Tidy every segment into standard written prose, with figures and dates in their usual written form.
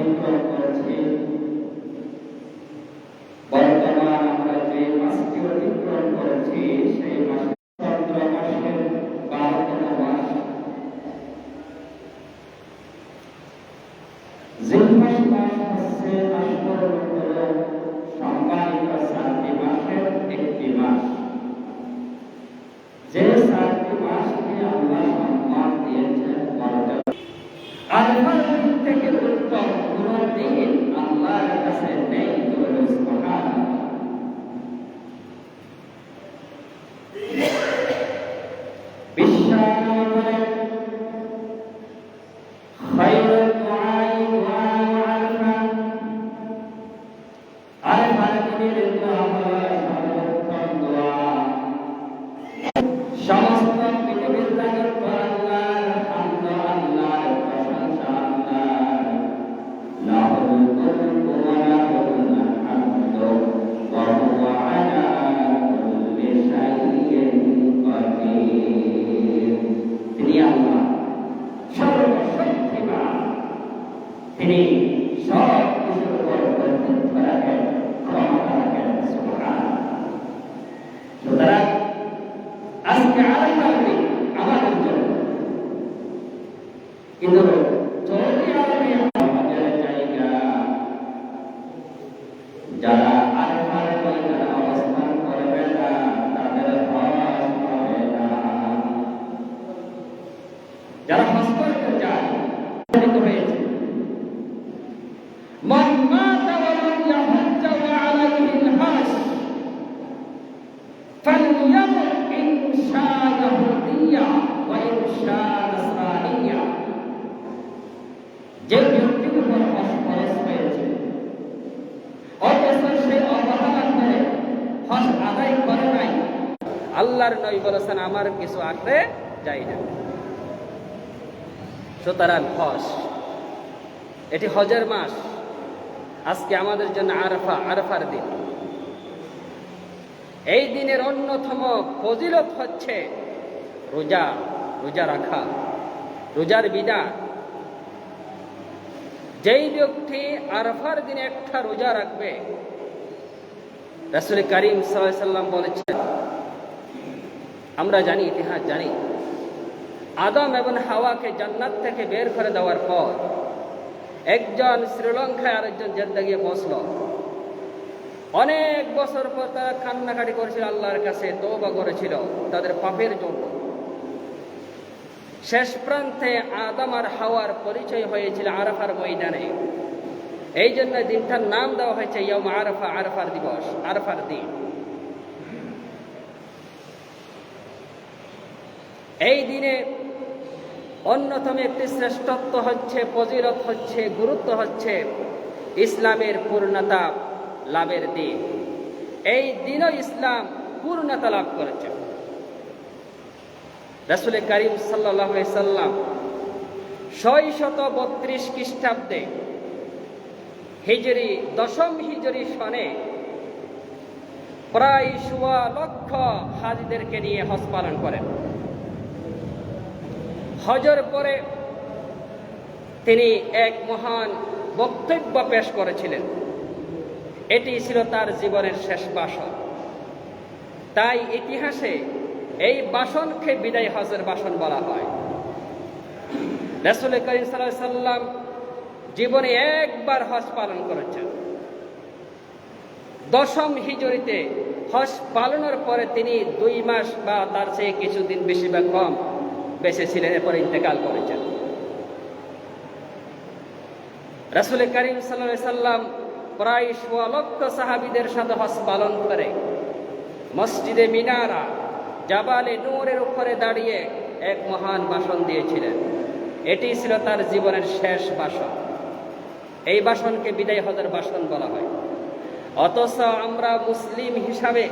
অতিক্রম করেছি। বর্তমান আমরা যে মাসটি অতিক্রম করেছি সেই মাস চন্দ্র মাসের 12তম মাস। জিলহজ মাস হচ্ছে আশরাফুল কুরআন সম্মানিত 7টি মাসের একটি মাস। যে 7টি মাসকে আল্লাহ সম্মান দিয়েছেন মর্যাদা। আল্লাহর দিন থেকে উত্তম কোন দিন আল্লাহর কাছে নেই। সুবহানাল্লাহ। বিশ্বনবী বলেন খায়রুদ দুআই দুআউ আরফা। আরফার দিনের দোয়া হলো সর্বোত্তম দোয়া। সমস্ত পৃথিবীর জগৎ আল্লাহর হামদ, আল্লাহর প্রশংসা, আল্লাহর লাহুল মুলকু ওয়া লাহুল হামদু ওয়া হুয়া আলা কুল্লি শাইইন কাদির। তিনি আল্লাহ সর্বশক্তিমান, তিনি সব কিছুর উপর কর্তৃত্ব রাখেন, ক্ষমতা রাখেন। সুবহানাল্লাহ। সুতরাং আজকে আরেকটা দিন আমাদের জন্য, কিন্তু সৌদি আরবে আমাদের জায়গা যারা আরফার ময়দানে অবস্থান করবে না তাদের হজ হবে না। যারা হজ করতে যায় হয়েছে মান মাতা ওয়া লাম ইয়াহজ্জ ওয়া আলাইহিল হজ ফালইয়ামুত ইন শাআ ইয়াহুদিয়্যা ওয়া ইন শাআ নাসরানিয়্যা। যে ব্যক্তির উপর হজ ফরজ হয়েছে অথচ সে অবহেলা করে হজ আদায় করে নাই, আল্লাহর নবী বলেছেন আমার কিছু আঁকড়ে যায় না। সুতরাং হজ, এটি হজের মাস। আজকে আমাদের জন্য আরাফা, আরাফার দিন। এই দিনের অন্যতম ফজিলত হচ্ছে রোজা, রোজা রাখা, রোজার বিধান। যেই ব্যক্তি আরাফার দিনে একটা রোজা রাখবে, রাসূল করিম সাল্লাল্লাহু আলাইহি সাল্লাম বলেছেন, আমরা জানি, ইতিহাস জানি, আদম এবং হাওয়াকে জান্নাত থেকে বের করে দেওয়ার পর একজন শ্রীলঙ্কায় আরেকজন জেদ্দা গিয়ে বসল। অনেক বছর পর তারা কান্নাকাটি করেছিল, আল্লাহর কাছে তওবা করেছিল তাদের পাপের জন্য। শেষ প্রান্তে আদম আর হাওয়ার পরিচয় হয়েছিল আরাফার ময়দানে। এই জন্য দিনটার নাম দেওয়া হয়েছে ইয়াউম আরাফা, আরাফার দিবস, আরাফার দিন। এই দিনে অন্যতম একটি শ্রেষ্ঠত্ব হচ্ছে, ফজিলত হচ্ছে, গুরুত্ব হচ্ছে ইসলামের পূর্ণতা লাভের দিন। এই দিনও ইসলাম পূর্ণতা লাভ করেছে। রাসূল করিম সাল্লাল্লাহু আলাইহি সাল্লাম 632 খ্রিস্টাব্দে হিজরি 10ম হিজরি সনে প্রায় 1.25 লক্ষ হাজীদেরকে নিয়ে হজ পালন করেন। হজের পরে তিনি এক মহান বক্তব্য পেশ করেছিলেন। এটি ছিল তার জীবনের শেষ ভাষণ। তাই ইতিহাসে এই ভাষণকে বিদায় হজের ভাষণ বলা হয়। রাসূল করিম সাল্লাল্লাহু আলাইহি সাল্লাম জীবনে একবার হজ পালন করেছেন। 10ম হিজরিতে হজ পালনের পরে তিনি 2 মাস বা তার চেয়ে কিছুদিন বেশি বা কম বেঁচে ছিলেন, এরপরে ইন্তেকাল করেছেন। রাসূল করিম সাল্লাল্লাহু আলাইহি সাল্লাম প্রায় 1.25 লক্ষ সাহাবীদের সাথে হজ পালন করে মসজিদে মিনারা জাবালে নূরের উপরে দাঁড়িয়ে এক মহান ভাষণ দিয়েছিলেন। এটি ছিল তার জীবনের শেষ ভাষণ। এই ভাষণকে বিদায় হজের ভাষণ বলা হয়। অথচ আমরা মুসলিম হিসাবে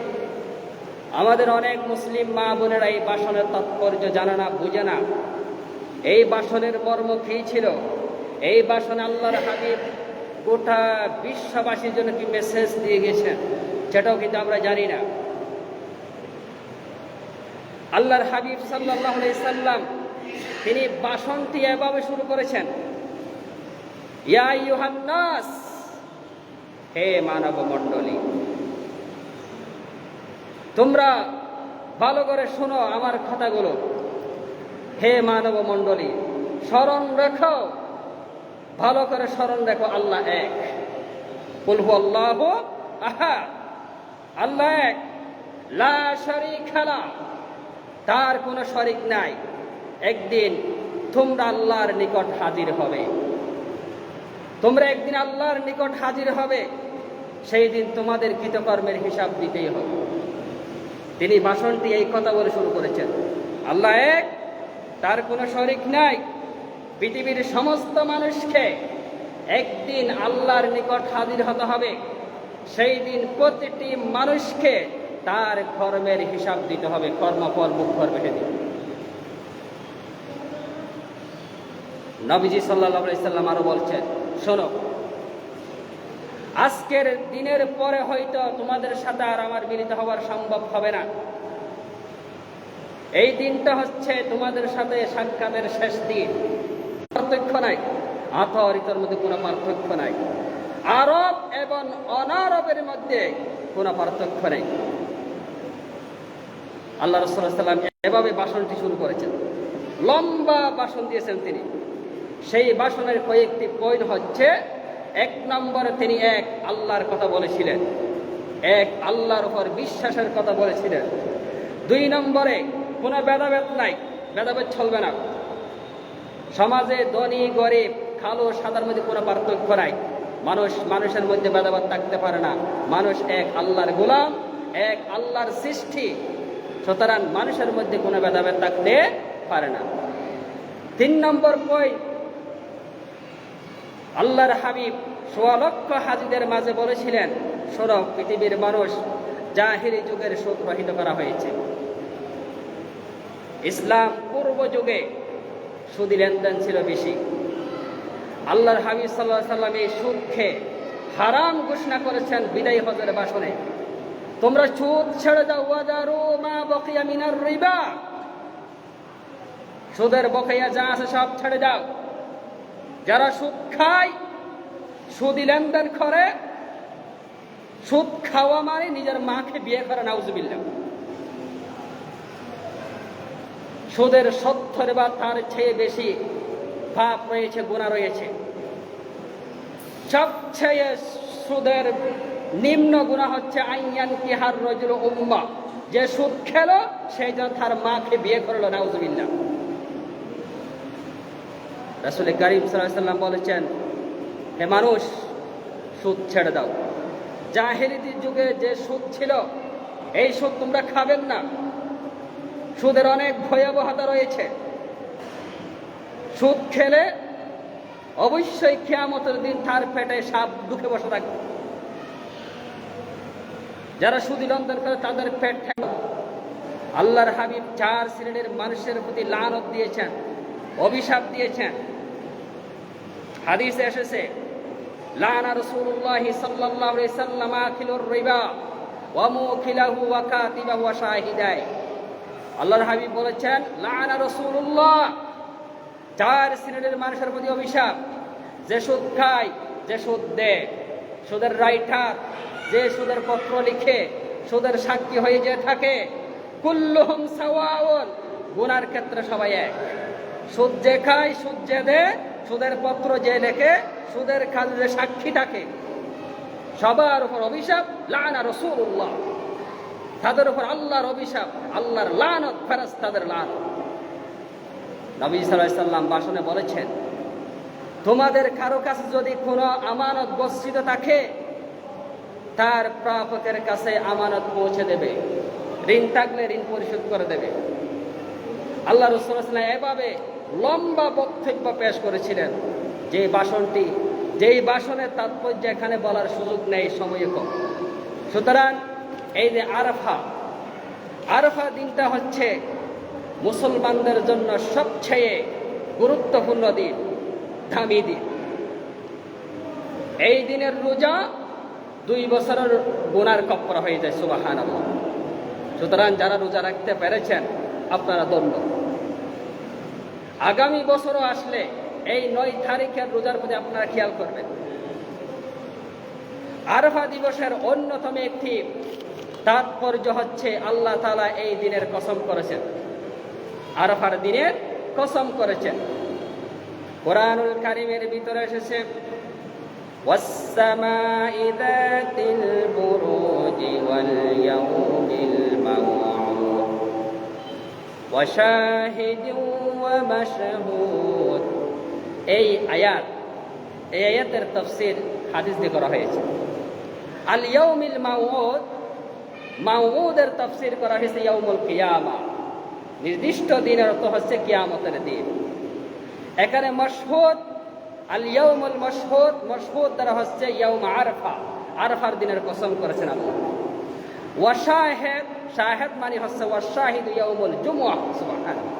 আমাদের অনেক মুসলিম মা বোনেরা এই ভাষণের তাৎপর্য জানে না, বুঝে না। এই ভাষণের মর্ম কী ছিল, এই ভাষণে আল্লাহর হাবিব গোটা বিশ্ববাসীর জন্য কি মেসেজ দিয়ে গেছেন সেটাও কিন্তু আমরা জানি না। আল্লাহর হাবিব সাল্লাল্লাহু আলাইহি সাল্লাম তিনি ভাষণটি এভাবে শুরু করেছেন, ইয়া আইয়ুহান নাস, হে মানব মণ্ডলী, তোমরা ভালো করে শোনো আমার কথাগুলো। হে মানব মণ্ডলী, স্মরণ রেখো, ভালো করে স্মরণ রেখো, আল্লাহ এক। কুল হুয়াল্লাহু আহাদ, আল্লাহ এক, লা শারীকা লাহু, তার কোনো শরীক নাই। একদিন তোমরা আল্লাহর নিকট হাজির হবে, তোমরা একদিন আল্লাহর নিকট হাজির হবে, সেই দিন তোমাদের কৃতকর্মের হিসাব দিতেই হবে। তিনি ভাষণটি এই কথা বলে শুরু করেছেন, আল্লাহ এক, তার কোনো শরীক নাই। পৃথিবীর সমস্ত মানুষকে একদিন আল্লাহর নিকট হাজির হতে হবে, সেই দিন প্রতিটি মানুষকে তার কর্মের হিসাব দিতে হবে, কর্মফল মুখর বেঁধে দিতে। নবীজি সাল্লাল্লাহু আলাইহি সাল্লাম আরো বলছেন, শোনো, আজকের দিনের পরে হয়তো তোমাদের সাথে আর আমার মিলিত হওয়ার সম্ভব হবে না। এই দিনটা হচ্ছে তোমাদের সাথে সাক্ষাতের শেষ দিন। পার্থক্য নাই, আতরিতর মধ্যে কোনো পার্থক্য নাই, আরব এবং অনারবের মধ্যে কোনো পার্থক্য নেই। আল্লাহ রাসূল সাল্লাল্লাহু আলাইহি ওয়াসাল্লাম এভাবে ভাষণটি শুরু করেছেন, লম্বা ভাষণ দিয়েছেন তিনি। সেই ভাষণের কয়েকটি পয়েন্ট হচ্ছে, এক নম্বরে তিনি এক আল্লাহর কথা বলেছিলেন, এক আল্লাহর উপর বিশ্বাসের কথা বলেছিলেন। দুই নম্বরে কোনো ভেদাভেদ নাই, ভেদাভেদ চলবে না। সমাজে ধনী গরিব কালো সাদার মধ্যে কোনো পার্থক্য নাই, মানুষের মধ্যে ভেদাভেদ থাকতে পারে না। মানুষ এক আল্লাহর গোলাম, এক আল্লাহর সৃষ্টি, সুতরাং মানুষের মধ্যে কোনো ভেদাভেদ থাকতে পারে না। তিন নম্বর পয়েন্ট, আল্লাহর হাবিব ১৬ লক্ষ হাজীদের মাঝে বলেছিলেন, শোনো, পৃথিবীর মানুষ জাহিলি যুগের সুদ রহিত করা হয়েছে। ইসলাম পূর্ব যুগে সুদি লেনদেন ছিল বেশি। আল্লাহর হাবিব সাল্লাল্লাহু আলাইহি সাল্লাম এই সুদকে হারাম ঘোষণা করেছেন বিদায়ী হজের ভাষণে। তোমরা সুদ ছেড়ে দাও, ওয়াদারু মা বাকিয়া মিনার রিবা, সুদের বকেয়া যা আছে সব ছেড়ে দাও। যারা সুদ খায়, সুদি লেনদেন করে, সুদ খাওয়া মানে নিজের মাকে বিয়ে করে, নাউজুবিল্লাহ। সুদের ৭০ বা তার চেয়ে বেশি পাপ রয়েছে, গুনাহ রয়েছে। সবচেয়ে সুদের নিম্ন গুনাহ হচ্ছে আইয়ান কিহার রাজুল উম্মা, যে সুদ খেলো সেই জন্য তার মাকে বিয়ে করলো, নাউজুবিল্লাহ। রাসূল কারীম সাল্লাল্লাহু আলাইহি ওয়াসাল্লাম বলেছেন, হে মানুষ, সুদ ছেড়ে দাও। জাহেলিয়াত যুগে যে সুদ ছিল, এই সুদ তোমরা খাবেন না। সুদের অনেক ভয়াবহতা রয়েছে। সুদ খেলে অবশ্যই কিয়ামতের দিন তার পেটে সাপ ঢুকে বসে থাকবে। যারা সুদি লেনদেন করে তাদের পেট ঠেকা। আল্লাহর হাবিব ৪ শ্রেণীর মানুষের প্রতি লানত দিয়েছেন, অভিশাপ দিয়েছেন। হাদিসে এসেছে, লানা রাসূলুল্লাহ সাল্লাল্লাহু আলাইহি সাল্লাম আকিলুর রিবা ওয়া মুকিলাহু ওয়া কাতিবাহু ওয়া শাহিদাই। আল্লাহর হাবিব বলেছেন, লানা রাসূলুল্লাহ, ৪ শ্রেণীর মানুষের প্রতি অভিশাপ। যে সুদ খায়, যে সুদ দেয়, সুদের রাইটার, যে সুদের পত্র লিখে, সুদের সাক্ষী হয়ে যে থাকে, কুল্লুহুম সাওয়াউন, গুনার ক্ষেত্রে সবাই এক। সুদ যে খায়, সুদ যে দেয়, সুদের পত্র যে লেখে, সুদের কাজে যে সাক্ষী থাকে, সবার উপর অভিশাপ। লানা রাসূলুল্লাহ, তাদের উপর আল্লাহর অভিশাপ, আল্লাহর লানত, ফেরেশতাদের লানত। নবী সাল্লাল্লাহু আলাইহি সাল্লাম ভাষণে বলেছেন, তোমাদের কারো কাছে যদি কোনো আমানত গচ্ছিত থাকে, তার প্রাপকের কাছে আমানত পৌঁছে দেবে। ঋণ থাকলে ঋণ পরিশোধ করে দেবে। আল্লাহ রাসূল সাল্লাল্লাহু আলাইহি ওয়াসাল্লাম এভাবে লম্বা বক্তব্য পেশ করেছিলেন, যেই ভাষণের তাৎপর্য এখানে বলার সুযোগ নেই, সময় কম। সুতরাং এই যে আরাফা দিনটা হচ্ছে মুসলমানদের জন্য সবচেয়ে গুরুত্বপূর্ণ দিন, দামি দিন। এই দিনের রোজা 2 বছরের গুনার কাফারা হয়ে যায়, সুবহানাল্লাহ। সুতরাং যারা রোজা রাখতে পেরেছেন, আপনারা ধন্য। আগামী বছরও আসলে এই 9 তারিখের রোজার প্রতি আপনারা খেয়াল করবেন। আরাফা দিবসের অন্যতম একটি তাৎপর্য হচ্ছে আল্লাহ তাআলা এই দিনের কসম করেছেন, আরাফার দিনের কসম করেছেন। কোরআনুল কারীমের ভিতরে এসেছে ওয়াস-সামাই যাতিল বুরুজি ওয়াল ইয়াউমিল মাউউদ ওয়া শাহিদিন ওয়া মাশহুদ। এই আয়াতের তাফসীর হাদিস দিয়ে করা হয়েছে। আল ইয়াউমিল মাউউদ, মাউউদের তাফসীর করা হয়েছে ইয়াউমুল কিয়ামা, নির্দিষ্ট দিনের অর্থ হচ্ছে কিয়ামতের দিন। এখানে মাশহুদ, আল ইয়াউমুল মাশহুদ, মাশহুদ দ্বারা হচ্ছে ইয়াউম আরাফা, আরাফার দিনের কসম করেছেন আল্লাহ। ওয়া শাহিদ, শাহিদ মানে হচ্ছে ওয়া শাহিদু ইয়াউমুল জুমআহ, সুবহানাল্লাহ।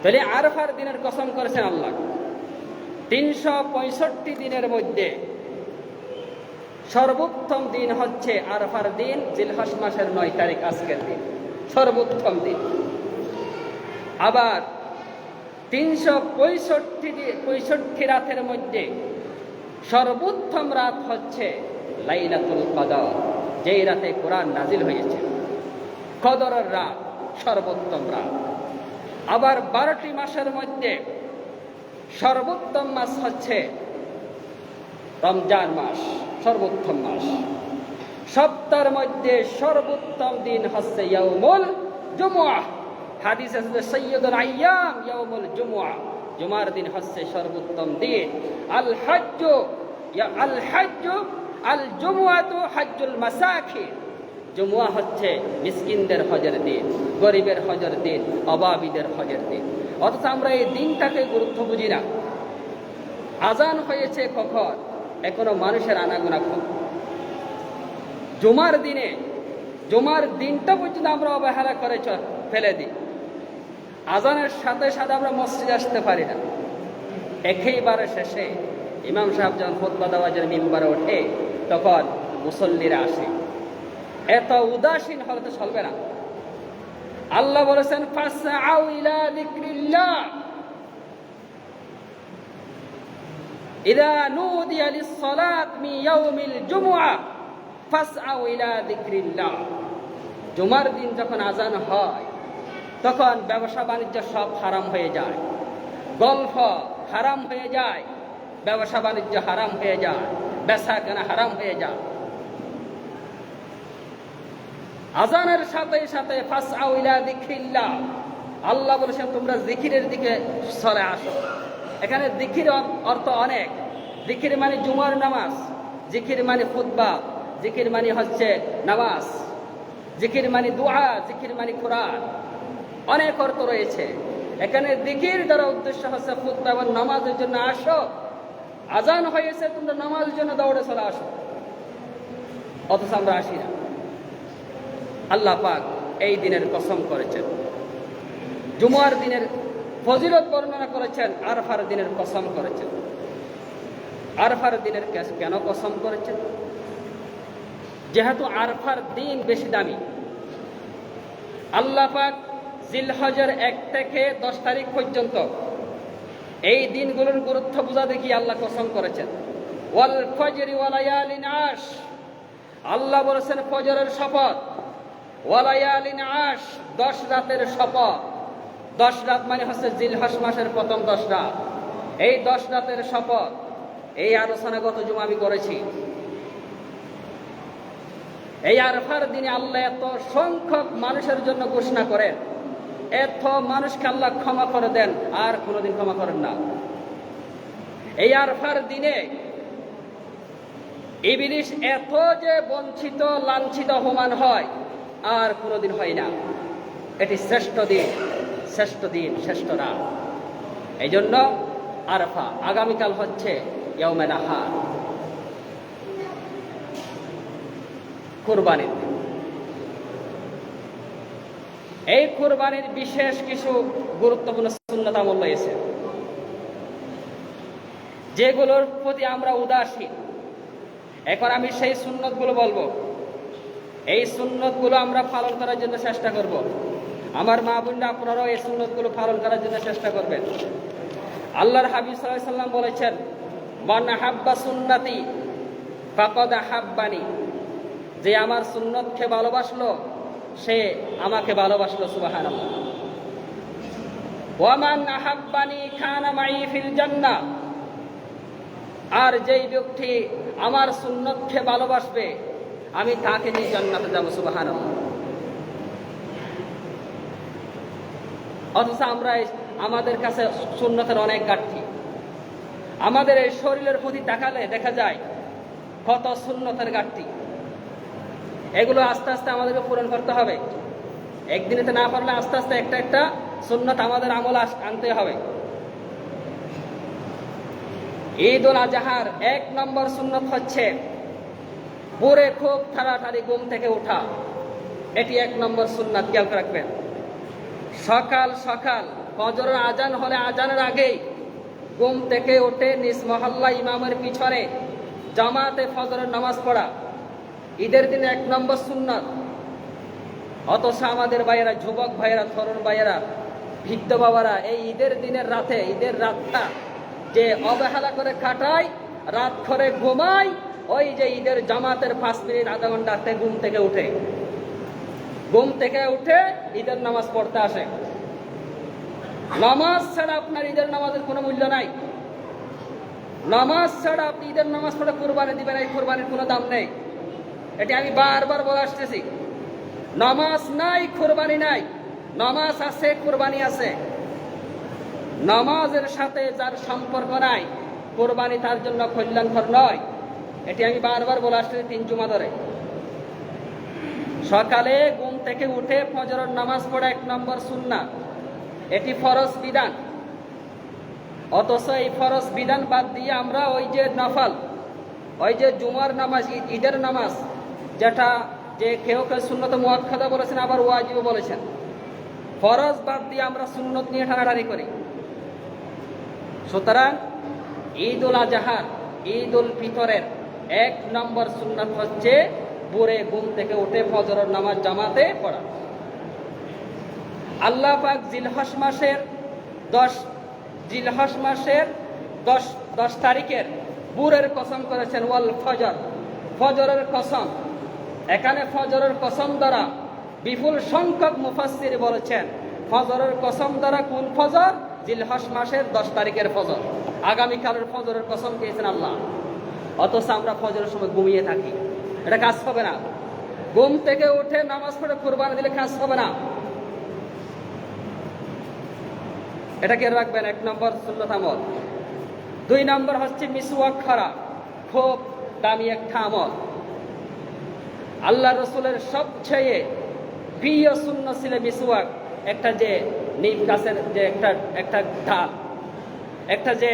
তাহলে আরাফার দিনের কসম করেছেন আল্লাহ। 365 দিনের মধ্যে সর্বোত্তম দিন হচ্ছে আরাফার দিন, জিলহজ মাসের 9 তারিখ, আজকের দিন সর্বোত্তম দিন। আবার 365 রাতের মধ্যে সর্বোত্তম রাত হচ্ছে লাইলাতুল কদর, যেই রাতে কোরআন নাজিল হয়েছে। কদরের রাত সর্বোত্তম রাত। আবার 12টি মাসের মধ্যে সর্বোত্তম মাস হচ্ছে রমজান মাস, সর্বোত্তম মাস। সপ্তাহের মধ্যে সর্বোত্তম দিন হচ্ছে ইয়াউমুল জুমআহ। হাদিস আছে সাইয়্যিদুল আইয়াম ইয়াউমুল জুমআহ, জুমার দিন হচ্ছে সর্বোত্তম দিন। আল হজ্জু আল জুমআতু হজ্জুল মাসাকিন, জুমআ হচ্ছে মিসকিনদের হজের দিন, গরিবের হজের দিন, অভাবীদের হজের দিন। অথচ আমরা এই দিনটাকে গুরুত্ব বুঝি না। আজান হয়েছে কখন, এখনো মানুষের আনাগোনা কম। জুমার দিনে, জুমার দিনটা পর্যন্ত আমরা অবহেলা করে ফেলে দিই। আজানের সাথে সাথে আমরা মসজিদে আসতে পারি না। একেবারে শেষে ইমাম সাহেব যখন খুতবা দেওয়ার জন্য মিম্বারে ওঠে, তখন মুসল্লিরা আসে। এত উদাসীন হলে তো চলবে না। আল্লাহ বলেছেন ফাসআউ ইলা যিকরিল্লাহ ইযা নুদিয়া লিস-সালাত মিন ইয়াউমিল জুমআহ ফাসআউ ইলা যিকরিল্লাহ। জুমার দিন যখন আজান হয় তখন ব্যবসা বাণিজ্য সব হারাম হয়ে যায়, গল্প হারাম হয়ে যায়, ব্যবসা বাণিজ্য হারাম হয়ে যায়, বেচা কেনা হারাম হয়ে যায়। আজানের সাথে সাথে ফাসআউ ইলা যিকরিল্লাহ, আল্লাহ বলেছেন তোমরা জিকিরের দিকে চলে আসো। এখানে জিকির অর্থ অনেক। জিকির মানে জুমার নামাজ, জিকির মানে খুতবা, জিকির মানে হচ্ছে নামাজ, জিকির মানে দুআ, জিকির মানে কোরআন, অনেক অর্থ রয়েছে। এখানে জিকির দ্বারা উদ্দেশ্য হচ্ছে খুতবা এবং নামাজের জন্য আসো। আজান হয়েছে, তোমরা নামাজের জন্য দৌড়ে চলে আসো, অথচ আমরা আসি না। আল্লাহ পাক এই দিনের কসম করেছেন, জুমার দিনের ফজিলত বর্ণনা করেছেন, আরাফার দিনের কসম করেছেন। আরাফার দিনের কেন কসম করেছেন? যেহেতু আরাফার দিন বেশি দামি। আল্লাহ পাক জিলহজের 1 থেকে 10 তারিখ পর্যন্ত এই দিনগুলোর গুরুত্ব বোঝা দেখি আল্লাহ কসম করেছেন। ওয়াল ফজরি ওয়া লায়ালিন আশ, আল্লাহ বলেছেন ফজরের শপথ, ওয়া লায়ালিন আশ 10 রাতের শপথ। 10 রাত মানে হচ্ছে জিলহজ মাসের প্রথম 10 রাত। এই 10 রাতের শপথ, এই আলোচনা গত জুমা আমি করেছি। এই আরাফার দিনে আল্লাহ এত সংখ্যক মানুষের জন্য ঘোষণা করেন, এত মানুষকে আল্লাহ ক্ষমা করে দেন, আর কোনোদিন ক্ষমা করেন না। এই আরাফার দিনে ইবলিস এত যে বঞ্চিত, লাঞ্ছিত, অপমান হয়, আর কোনোদিন হয় না। এটি শ্রেষ্ঠ দিন, শ্রেষ্ঠ দিন, শ্রেষ্ঠ রাত। এই জন্য আরাফা। আগামীকাল হচ্ছে ইয়াউমে নাহার, কুরবানির দিন। এই কুরবানির বিশেষ কিছু গুরুত্বপূর্ণ সুন্নাত আমল রয়েছে, যেগুলোর প্রতি আমরা উদাসীন। এখন আমি সেই সুন্নতগুলো বলবো। এই সুন্নতগুলো আমরা পালন করার জন্য চেষ্টা করব। আমার মা বোনরা আপনারাও এই সুন্নতগুলো পালন করার জন্য চেষ্টা করবেন। আল্লাহর হাবিব সাল্লাল্লাহু আলাইহি সাল্লাম বলেছেন, মান হাব্বা সুন্নতি ফাকাদ হাব্বানি, যে আমার সুন্নতকে ভালোবাসলো সে আমাকে ভালোবাসলো। সুবহানাল্লাহ। ওয়া মান আহাব্বানি কানা মাই ফিল জান্নাহ, আর যেই ব্যক্তি আমার সুন্নতকে ভালোবাসবে আমি তাকে নিয়ে জান্নাতে যাব। সুবহানাল্লাহ। অথচ আমরা আমাদের কাছে সুন্নতের অনেক ঘাটতি। আমাদের এই শরীরের প্রতি তাকালে দেখা যায় কত সুন্নতের ঘাটতি। এগুলো আস্তে আস্তে আমাদেরকে পূরণ করতে হবে। একদিনেতে না পারলে আস্তে আস্তে একটা একটা সুন্নত আমাদের আমল আনতে হবে। ঈদ উল আজহার 1 নম্বর সুন্নত হচ্ছে ভোরে খুব তাড়াতাড়ি ঘুম থেকে ওঠা। এটি 1 নম্বর সুন্নাত, খেয়াল রাখবেন। সকাল সকাল ফজরের আজান হলে আজানের আগেই ঘুম থেকে উঠে নিজ মহল্লা ইমামের পিছনে জামাতে ফজরের নামাজ পড়া ঈদের দিনে 1 নম্বর সুন্নাত। অথচ আমাদের ভাইয়েরা, যুবক ভাইয়েরা, তরুণ ভাইয়েরা, বৃদ্ধ বাবারা এই ঈদের দিনের রাতে, ঈদের রাতটা যে অবহেলা করে কাটায়, রাত করে ঘুমায়, ওই যে ঈদের জামাতের 5 মিনিট আধা ঘন্টাতে ঘুম থেকে উঠে ঈদের নামাজ পড়তে আসে। নামাজ ছাড়া আপনার ঈদের নামাজের কোনো মূল্য নাই। নামাজ ছাড়া আপনি ঈদের নামাজ পড়ে কুরবানি দিবেন, এই কুরবানির কোনো দাম নেই। এটি আমি বারবার বলে আসতেছি। নামাজ নাই, কুরবানি নাই। নামাজ আছে, কুরবানি আছে। নামাজের সাথে যার সম্পর্ক নাই, কুরবানি তার জন্য কল্যাণকর নয়। এটি আমি বারবার বলে আসতেছি 3 জুমা ধরে। সকালে ঘুম থেকে উঠে ফজরের নামাজ পড়া 1 নম্বর সুন্নাত। এটি ফরজ বিধান। অথচ এই ফরজ বিধান বাদ দিয়ে আমরা ওই যে নফল, ওই যে জুমার নামাজ, ঈদের নামাজ, যেটা যে কেউ কেউ সুন্নত মুআক্কাদা বলেছেন, আবার ওয়াজিব বলেছেন, ফরজ বাদ দিয়ে আমরা সুন্নত নিয়ে টানাটানি করি। সুতরাং ঈদ উল আজহার, ঈদ উল ফিতরের 1 নম্বর সুন্নাত হচ্ছে ভোরে ঘুম থেকে উঠে ফজরের নামাজ জামাতে পড়া। আল্লাহ পাক জিলহজ মাসের 10 তারিখের ভোরের কসম করেছেন, ওয়াল ফজর, ফজরের কসম। এখানে ফজরের কসম দ্বারা বিপুল সংখ্যক মুফাসসির বলেছেন ফজরের কসম দ্বারা কোন ফজর? জিলহজ মাসের 10 তারিখের ফজর। আগামীকালের ফজরের কসম খেয়েছেন আল্লাহ। অথচ আমরা ফজরের সময় ঘুমিয়ে থাকি, এটা কাজ হবে না। ঘুম থেকে উঠে নামাজ পড়ে কুরবানি দিলে কাজ হবে না। এটাকে রাখবেন 1 নম্বর সুন্নাত আমল। 2 নম্বর হচ্ছে মিসওয়াক করা, খুব দামি একটা আমল। আল্লাহ রসুলের সবচেয়ে প্রিয় সুন্নাত ছিল মিসওয়াক। একটা যে নিম গাছের যে একটা ডাল, একটা যে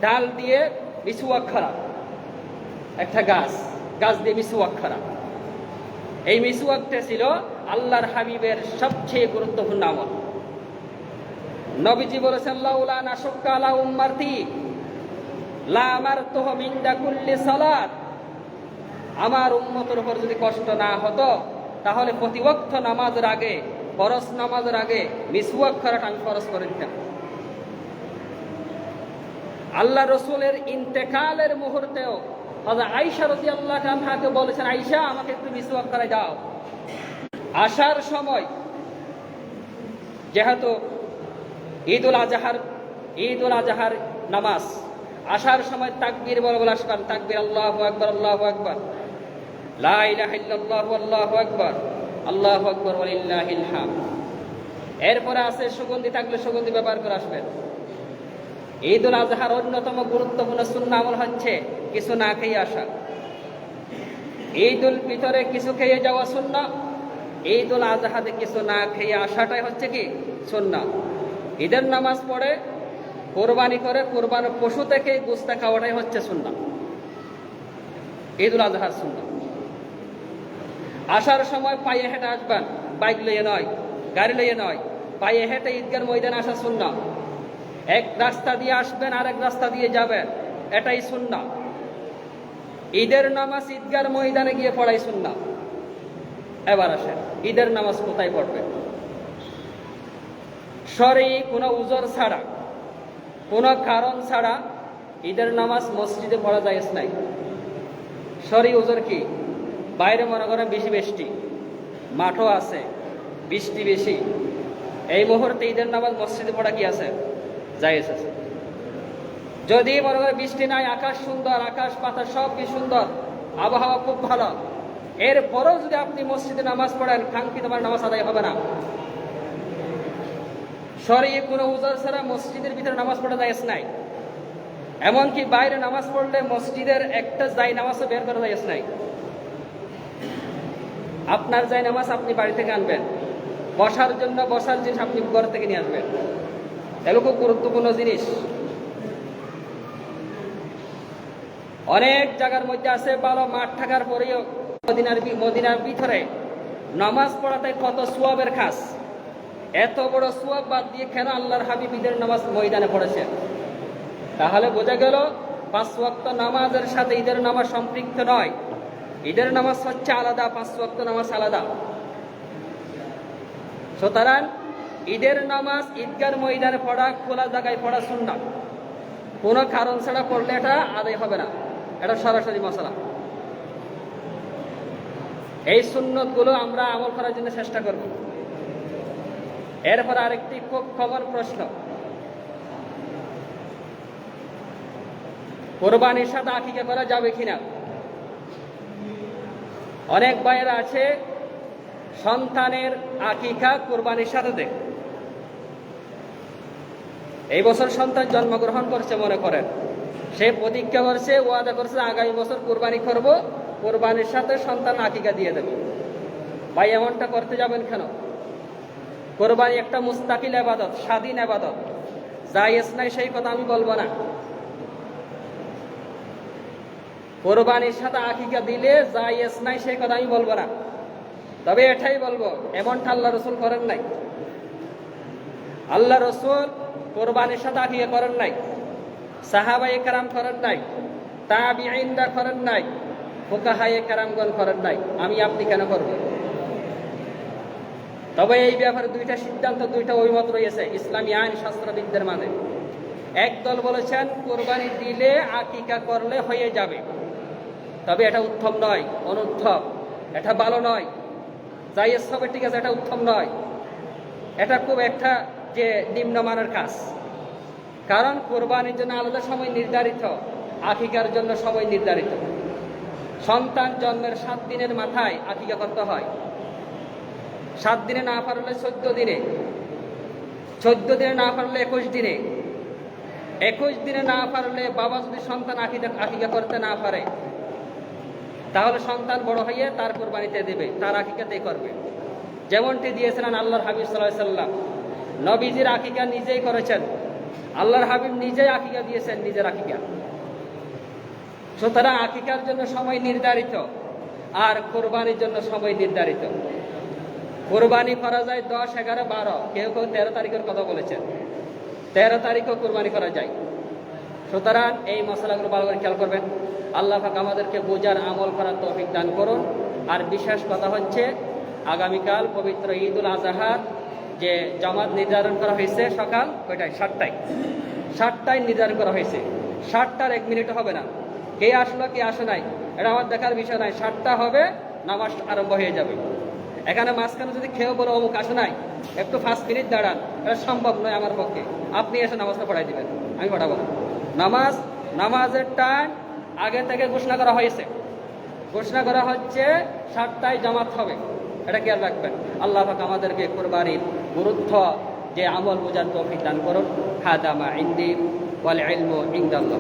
ডাল দিয়ে মিসওয়াক করা, একটা গাছ দিয়ে মিসওয়াক করা। এই মিসওয়াকটা ছিল আল্লাহর হাবিবের সবচেয়ে গুরুত্বপূর্ণ আমল। নবীজি বলেছেন, লাউলা নাশুক্কা আলা উম্মতি লা আমারতুহুম ইনদা কুল্লি সালাত, আমার উম্মতের উপর যদি কষ্ট না হতো তাহলে প্রতি ওয়াক্ত নামাজের আগে, ফরজ নামাজের আগে মিসওয়াক করাটা আমি ফরজ করে দিতাম। আল্লাহ রসুলের ইন্তেকালের মুহূর্তেও হযরত আয়েশা রাদিয়াল্লাহু আনহাকে বলেছেন, আয়েশা আমাকে একটু মিসওয়াক করাই দাও। আসার সময় যেহেতু ঈদ উল আজহার নামাজ, আসার সময় তাকবীর বলে আসবেন, তাকবীর, আল্লাহু আকবার, আল্লাহু আকবার, লা ইলাহা ইল্লাল্লাহু, আল্লাহু আকবার, আল্লাহু আকবার ওয়া লিল্লাহিল হামদ। এরপরে আছে সুগন্ধি, থাকলে সুগন্ধি ব্যবহার করে আসবেন। ঈদ উল আজহার অন্যতম গুরুত্বপূর্ণ সুন্নাহ আমল হচ্ছে কিছু না খেয়ে আসা। ঈদ উল ফিতরে কিছু খেয়ে যাওয়া সুন্নাহ, ঈদ উল আজহাতে কিছু না খেয়ে আসাটাই হচ্ছে কি সুন্নাহ। ঈদের নামাজ পড়ে কোরবানি করে কোরবানির পশু থেকে গোশত খাওয়াটাই হচ্ছে সুন্নাহ, ঈদ উল আজহার সুন্নাহ। আসার সময় পায়ে হেঁটে আসবেন, বাইক লইয়ে নয়, গাড়ি লইয়ে নয়, পায়ে হেঁটে ঈদগার ময়দানে আসা সুন্নাহ। এক রাস্তা দিয়ে আসবেন, আরেক রাস্তা দিয়ে যাবেন, এটাই সুন্নাহ। ঈদের নামাজ ঈদগার ময়দানে গিয়ে পড়াই সুন্নাহ। এবার আসেন, ঈদের নামাজ কোথায় পড়বেন? শরঈ কোনো উযর ছাড়া কোনো কারণ ছাড়া ঈদের নামাজ মসজিদে পড়া যায় নাই। সরি ওজোর কি, বাইরে মনে করেন বেশি বৃষ্টি, মাঠও আছে, বৃষ্টি বেশি, এই মুহূর্তে ঈদের নামাজ মসজিদে পড়া কি আছে, জায়েজ আছে। যদি মনে করেন বৃষ্টি নাই, আকাশ সুন্দর, আকাশ পাতা সব কি সুন্দর, আবহাওয়া খুব ভালো, এরপরেও যদি আপনি মসজিদে নামাজ পড়েন, কাঙ্ক্ষিত নামাজ আদায় হবে না। শরীয়তে কোনো উযর ছাড়া মসজিদের ভিতরে নামাজ পড়া জায়েজ নাই। এমনকি বাইরে নামাজ পড়লে মসজিদের একটা জায় নামাজও বের করা জায়েজ নাই। আপনার জায় নামাজ আপনি বাড়ি থেকে আনবেন, বসার জন্য বসার জিনিস আপনি ঘর থেকে নিয়ে আসবেন, এগুলো খুব গুরুত্বপূর্ণ জিনিস। অনেক জায়গার মধ্যে আছে ভালো মাঠ থাকার পরেও মদিনার ভিতরে নামাজ পড়াতে কত সোয়াবের খাস, এত বড় সোয়াব বাদ দিয়ে কেন আল্লাহর হাবিব ঈদের নামাজ ময়দানে পড়েছেন? তাহলে বোঝা গেল 5 ওয়াক্ত নামাজের সাথে ঈদের নামাজ সম্পৃক্ত নয়। ঈদের নামাজ হচ্ছে আলাদা, 5 ওয়াক্ত নামাজ আলাদা। সুতরাং ঈদের নামাজ ঈদগার ময়দানে পড়া, খোলা জায়গায় পড়া সুন্নাত। কোনো কারণ ছাড়া পড়লে এটা আদায় হবে না, এটা সরাসরি মশলা। এই সুন্নতগুলো আমরা আমল করার জন্য চেষ্টা করব। এরপর আরেকটি খুব কমন প্রশ্ন, কোরবানির সাথে আকিকা করা যাবে কিনা? অনেক ভাইয়েরা আছে সন্তানের আকিকা কোরবানির সাথে দেয়। এই বছর সন্তান জন্মগ্রহণ করছে মনে করেন, সে প্রতিজ্ঞা করছে, ওয়াদা করছে আগামী বছর কোরবানি করব, কোরবানির সাথে সন্তান আকিকা দিয়ে দেবে। ভাই এমনটা করতে যাবেন কেন? কোরবানি একটা মুস্তাকিল ইবাদত, স্বাধীন ইবাদত, জায়েজ নাই সেই কথা আমি বলবো না। কোরবানির সাথে আকিকা দিলে জায়েজ নাই সেই কথা আমি বলবো না, তবে এটাই বলবো এমনটা আল্লাহ রসুল করেন নাই। আল্লাহ রসুল কোরবানির সাথে আকিকা করেন নাই, সাহাবায়ে কেরাম করেন নাই, তাবিঈনরা করেন নাই, ফুকাহায়ে কেরামগণ করেন নাই। আমি আপনি কেন করব? তবে এই ব্যাপারে দুইটা সিদ্ধান্ত, দুইটা অভিমত রয়েছে ইসলামী আইন শাস্ত্রবিদদের মাঝে। একদল বলেছেন কোরবানি দিলে আকিকা করলে হয়ে যাবে, তবে এটা উত্তম নয়, অনুত্তম, এটা ভালো নয়। জায়েজ হবে ঠিক আছে, এটা উত্তম নয়, এটা খুব একটা যে নিম্নমানের কাজ। কারণ কোরবানির জন্য আলাদা সময় নির্ধারিত, আকিকার জন্য সময় নির্ধারিত। সন্তান জন্মের 7 দিনের মাথায় আকিকা করতে হয়। 7 দিনে না পারলে 14 দিনে, 14 দিনে না পারলে 21 দিনে, 21 দিনে না পারলে বাবা যদি সন্তান আকিকা করতে না পারে, তাহলে সন্তান বড় হয়ে তার কোরবানিতে দেবে, তার আকিকাতেই করবে। যেমনটি দিয়েছিলেন আল্লাহর হাবিব সাল্লাল্লাহু আলাইহি সাল্লাম। নবীজির আকিকা নিজেই করেছেন, আল্লাহর হাবিব নিজেই আকিকা দিয়েছেন, নিজের আকিকা। সুতরাং আকিকার জন্য সময় নির্ধারিত, আর কোরবানির জন্য সময় নির্ধারিত। কোরবানি করা যায় 10, 11, 12, কেউ কেউ 13 তারিখের কথা বলেছেন, 13 তারিখও কোরবানি করা যায়। সুতরাং এই মশলাগুলো ভালো করে খেয়াল করবেন। আল্লাহ পাক আমাদেরকে বোঝার, আমল করার তৌফিক দান করুন। আর বিশেষ কথা হচ্ছে আগামীকাল পবিত্র ঈদুল আজহার যে জামাত নির্ধারণ করা হয়েছে সকাল কয়টায়, 7টায় নির্ধারণ করা হয়েছে। 7টার 1 মিনিট হবে না, কে আসলো কে আসে নাই এটা আমার দেখার বিষয় নাই। 7টা হবে, নামাজ আরম্ভ হয়ে যাবে। এখানে মাঝখানে যদি কেউ বলে অমুক আসে নাই, একটু 5 মিনিট দাঁড়ান, এটা সম্ভব নয় আমার পক্ষে। আপনি এসে নামাজটা পড়াই দিবেন, আমি পড়াবো। নামাজের টাইম আগে থেকে ঘোষণা করা হয়েছে, ঘোষণা করা হচ্ছে 7টায় জামাত হবে, এটা খেয়াল রাখবেন। আল্লাহ পাক আমাদেরকে কোরবানির গুরুত্ব যে আমল বোঝার তৌফিক দান করুন। হাদা মা ইনদি ওয়াল ইলমু ইনদাল্লাহ।